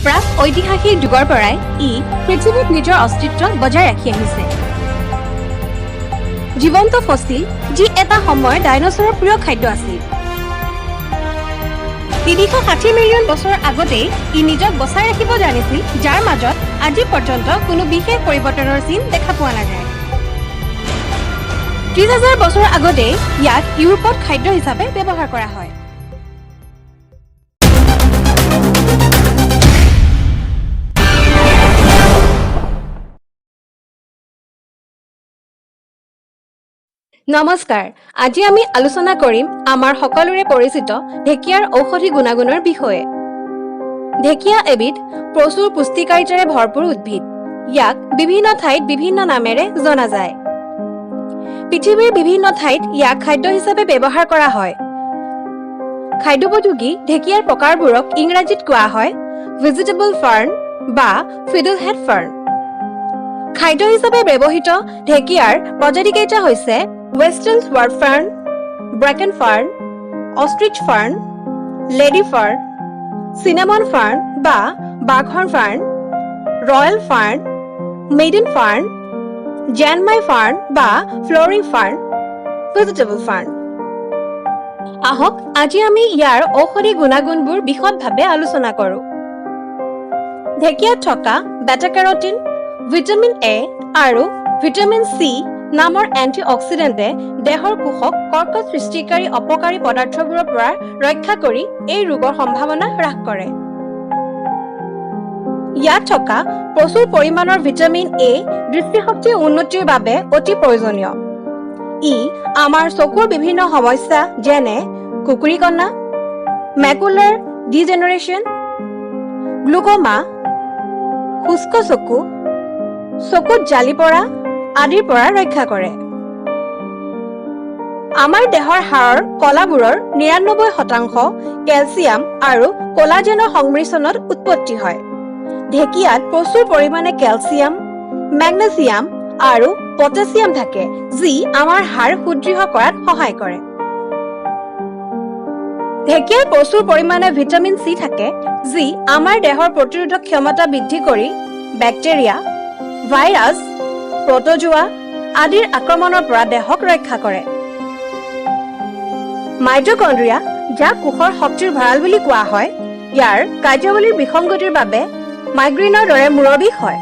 প্ৰাক ঐতিহাসিক যুগৰ পৰাই ই পৃথিৱীত নিজৰ অস্তিত্ব বজাই ৰাখি আহিছে। জীৱন্ত ফসিল যি এটা সময়ৰ ডাইনোছৰৰ প্ৰিয় খাদ্য আছিল। ৩৬০ মিলিয়ন বছৰ আগতেই ই নিজক বচাই ৰাখিব জানিছিল, যাৰ মাজত আজি পৰ্যন্ত কোনো বিশেষ পৰিৱৰ্তনৰ চিন দেখা পোৱা নাযায়। ৩০,০০০ বছৰ আগতে ইয়াক ইউৰোপত খাদ্য হিচাপে ব্যৱহাৰ কৰা হয়। নমস্কাৰ, আজি আমি আলোচনা কৰিম আমাৰ সকলোৰে পৰিচিত ঢেকীয়াৰ ঔষধি গুণাগুণৰ বিষয়ে। ঢেকীয়া এবিধ প্ৰচুৰ পুষ্টিকাৰিতাৰে ভৰপূৰ উদ্ভিদ। ইয়াক বিভিন্ন ঠাইত বিভিন্ন নামেৰে জনা যায়। পৃথিৱীৰ বিভিন্ন ঠাইত ইয়াক খাদ্য হিচাপে ব্যৱহাৰ কৰা হয়। খাদ্যোপযোগী ঢেকীয়াৰ প্ৰকাৰবোৰক ইংৰাজীত কোৱা হয় ভেজিটেবল ফাৰ্ণ বা ফিডলহেড ফাৰ্ণ। খাদ্য হিচাপে ব্যৱহৃত ঢেকীয়াৰ প্ৰজাতিকেইটা হৈছে ৱেষ্টাৰ্ণ সোৱাৰ্ড ফাৰ্ণ, ব্ৰেকেন ফাৰ্ণ, অষ্ট্ৰিচ ফাৰ্ণ, লেডি ফাৰ্ণ, চিনামন ফাৰ্ণ বা বাঘহৰ্ণ ফাৰ্ণ, ৰয়েল ফাৰ্ণ, মেইডেন ফাৰ্ণ, জেনমাই ফাৰ্ণ বা ফ্লৰিং ফাৰ্ণ, ভেজিটেবল ফাৰ্ণ। আহক আজি আমি ইয়াৰ ঔষধি গুণাগুণবোৰ বিশদভাৱে আলোচনা কৰোঁ। ঢেকীয়াত থকা বেটা কেৰটিন, ভিটামিন এ আৰু ভিটামিন চি নামৰ এণ্টিঅক্সিডেণ্টে দেহৰ কোষক কৰ্কট সৃষ্টিকাৰী অপকাৰী পদাৰ্থবোৰৰ পৰা ৰক্ষা কৰি এই ৰোগৰ সম্ভাৱনা হ্ৰাস কৰে। ইয়াত থকা প্ৰচুৰ পৰিমাণৰ ভিটামিন এ দৃষ্টিশক্তিৰ উন্নতিৰ বাবে অতি প্ৰয়োজনীয়। ই আমাৰ চকুৰ বিভিন্ন সমস্যা যেনে কুকুৰিকণা, মেকুলাৰ ডিজেনেৰেশ্যন, গ্লুক'মা, শুষ্ক চকু, চকুত জালি পৰা আদিৰ পৰা ৰক্ষা কৰে। আমাৰ দেহৰ হাড়ৰ কলাবোৰৰ ৯৯% কেলছিয়াম আৰু কোলাজেনৰ সংমিশ্ৰণত উৎপত্তি হয়। ঢেকীয়াত প্ৰচুৰ পৰিমাণে কেলছিয়াম, মেগনেছিয়াম আৰু পটাছিয়াম থাকে, যি আমাৰ হাড় সুদৃঢ় কৰাত সহায় কৰে। ঢেকীয়াত প্ৰচুৰ পৰিমাণে ভিটামিন চি থাকে, যি আমাৰ দেহৰ প্ৰতিৰোধক ক্ষমতা বৃদ্ধি কৰি বেক্টেৰিয়া, ভাইৰাছ, প্ৰটজোৱা আদিৰ আক্ৰমণৰ পৰা দেহক ৰক্ষা কৰে। মাইটকণ্ড্ৰিয়া, যাক কোষৰ শক্তিৰ ভঁৰাল বুলি কোৱা হয়, ইয়াৰ কাৰ্যাৱলীৰ বিসংগতিৰ বাবে মাইগ্ৰেইনৰ দৰে মূৰৰ বিষ হয়।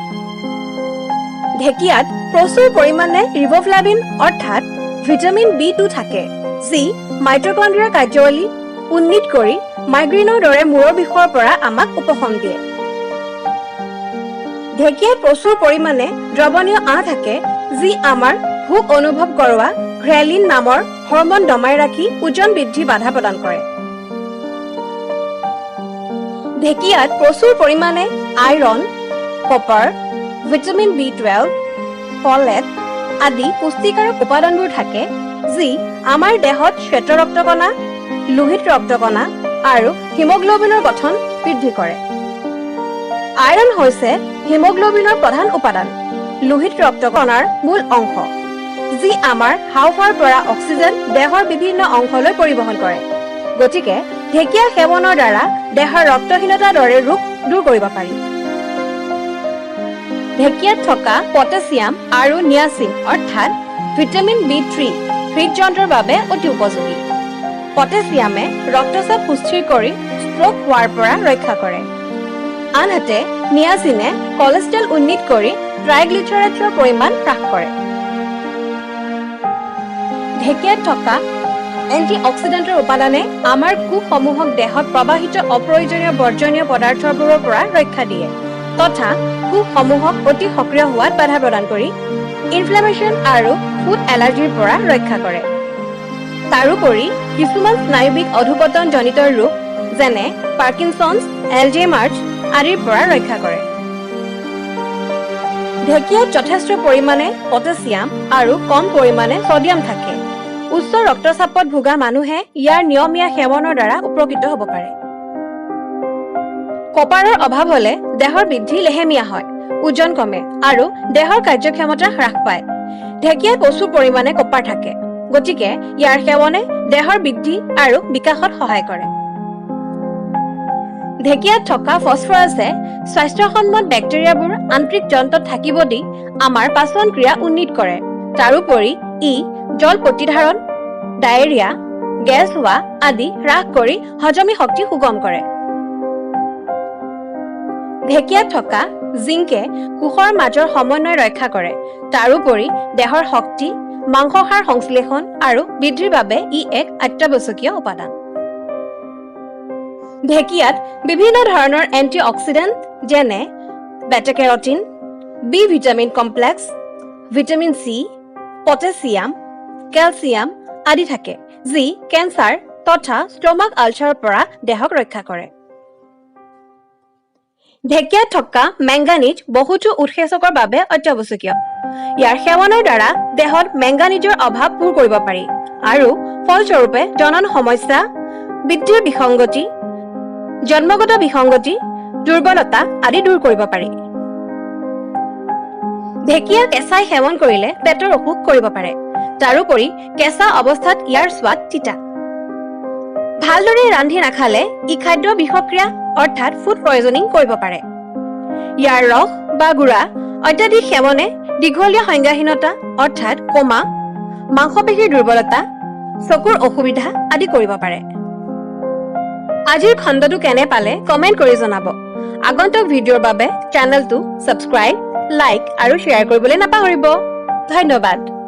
ঢেকীয়াত প্ৰচুৰ পৰিমাণে ৰিব'ফ্লাভিন অৰ্থাৎ ভিটামিন বি2 থাকে, যি মাইটকণ্ড্ৰিয়াৰ কাৰ্যাৱলী উন্নীত কৰি মাইগ্ৰেইনৰ দৰে মূৰৰ বিষৰ পৰা আমাক উপশম দিয়ে। ঢেকীয়াত প্ৰচুৰ পৰিমাণে দ্ৰৱণীয় আঁহ থাকে, যি আমাৰ ভোক অনুভৱ কৰোৱা ঘ্ৰেলিন নামৰ হৰমন দমাই ৰাখি ওজন বৃদ্ধি বাধা প্ৰদান কৰে। ঢেকীয়াত প্ৰচুৰ পৰিমাণে আইৰণ, কপাৰ, ভিটামিন বি12, ফলেট আদি পুষ্টিকাৰক উপাদানবোৰ থাকে, যি আমাৰ দেহত শ্বেত ৰক্তকণা, লোহিত ৰক্তকণা আৰু হিমোগ্লবিনৰ গঠন বৃদ্ধি কৰে। আইৰণ হৈছে হিমোগ্লবিনৰ প্ৰধান উপাদান, লোহিত ৰক্তকণাৰ মূল অংশ, যি আমাৰ হাঁওফাঁওৰ পৰা অক্সিজেন দেহৰ বিভিন্ন অংশলৈ পৰিবহণ কৰে। গতিকে ঢেকীয়া সেৱনৰ দ্বাৰা দেহৰ ৰক্তহীনতাৰ দৰে ৰোগ দূৰ কৰিব পাৰি। ঢেকীয়াত থকা পটাছিয়াম আৰু নিয়াচিন অৰ্থাৎ ভিটামিন বি3 হৃদযন্ত্ৰৰ বাবে অতি উপযোগী। পটাছিয়ামে ৰক্তচাপ সুস্থিৰ কৰি ষ্ট্ৰোক হোৱাৰ পৰা ৰক্ষা কৰে। আনহাতে নিয়াচিনে কলেষ্ট্ৰল উন্নীত কৰি ট্ৰাইগ্লিচাৰাইডৰ পৰিমাণ হ্ৰাস কৰে। ঢেকীয়াত থকা এণ্টিঅক্সিডেণ্টৰ উপাদানে আমাৰ কোষসমূহক দেহত প্ৰবাহিত অপ্ৰয়োজনীয় বৰ্জনীয় পদাৰ্থবোৰৰ পৰা ৰক্ষা দিয়ে তথা কোষসমূহক অতি সক্ৰিয় হোৱাত বাধা প্ৰদান কৰি ইনফ্লেমেশ্যন আৰু ফুড এলাৰ্জিৰ পৰা ৰক্ষা কৰে। তাৰোপৰি কিছুমান স্নায়ুবিক অধুপতনজনিত ৰোগ যেনে পাৰ্কিনছন্স, এলজেইমাৰ্ছ আদিৰ পৰা ৰক্ষা কৰে। ঢেকীয়াত যথেষ্ট পৰিমাণে পটাছিয়াম আৰু কম পৰিমাণে ছডিয়াম থাকে। উচ্চ ৰক্তচাপত ভোগা মানুহে ইয়াৰ নিয়মীয়া সেৱনৰ দ্বাৰা উপকৃত হ'ব পাৰে। কপাৰৰ অভাৱ হ'লে দেহৰ বৃদ্ধি লেহেমীয়া হয়, ওজন কমে আৰু দেহৰ কাৰ্যক্ষমতা হ্ৰাস পায়। ঢেকীয়াত প্ৰচুৰ পৰিমাণে কপাৰ থাকে, গতিকে ইয়াৰ সেৱনে দেহৰ বৃদ্ধি আৰু বিকাশত সহায় কৰে। ঢেকীয়াত থকা ফসফৰাছে স্বাস্থ্যসন্মত বেক্টেৰিয়াবোৰ আন্তৰিক যন্ত্ৰত থাকিব দি আমাৰ পাচন ক্ৰিয়া উন্নীত কৰে। তাৰোপৰি ই জল প্ৰতিধাৰণ, ডায়েৰিয়া, গেছ হোৱা আদি হ্ৰাস কৰি হজমি শক্তি সুগম কৰে। ঢেকীয়াত থকা জিংকে কোষৰ মাজৰ সমন্বয় ৰক্ষা কৰে। তাৰোপৰি দেহৰ শক্তি, মাংসসাৰ সংশ্লেষণ আৰু বৃদ্ধিৰ বাবে ই এক অত্যাৱশ্যকীয় উপাদান। ঢেকীয়াত বিভিন্ন ধৰণৰ এন্টিঅক্সিডেণ্ট যেনে beta carotene, B vitamin complex, vitamin C, potassium, calcium আদি থাকে, যি কেঞ্চাৰ তথা ষ্টমাক আলচাৰৰ পৰা দেহক ৰক্ষা কৰে। ঢেকীয়াত থকা মেংগানিজ বহুতো উৎসেচকৰ বাবে অত্যাৱশ্যকীয়। ইয়াৰ সেৱনৰ দ্বাৰা দেহত মেংগানিজৰ অভাৱ পূৰ কৰিব পাৰি আৰু ফলস্বৰূপে জনন সমস্যা, বৃদ্ধিৰ বিসংগতি, জন্মগত বিসংগতি, দুৰ্বলতা আদি দূৰ কৰিব পাৰি। ঢেকীয়া কেঁচাই সেৱন কৰিলে পেটৰ অসুখ কৰিব পাৰে। তাৰোপৰি কেঁচা অৱস্থাত ইয়াৰ সোৱাদ তিতা। ভালদৰে ৰান্ধি নাখালে ই খাদ্য বিষক্ৰিয়া অৰ্থাৎ ফুড পয়জনিং কৰিব পাৰে। ইয়াৰ ৰস বা গুড়া অত্যাধিক সেৱনে দীঘলীয়া সংজ্ঞাহীনতা অৰ্থাৎ কোমা, মাংসপেশীৰ দুৰ্বলতা, চকুৰ অসুবিধা আদি কৰিব পাৰে। আজিৰ খণ্ডটো কেনে পালে কমেণ্ট কৰি জনাব। আগন্তুক ভিডিঅ'ৰ বাবে চেনেলটো ছাবস্ক্ৰাইব, লাইক আৰু শ্বেয়াৰ কৰিবলৈ নাপাহৰিব। ধন্যবাদ।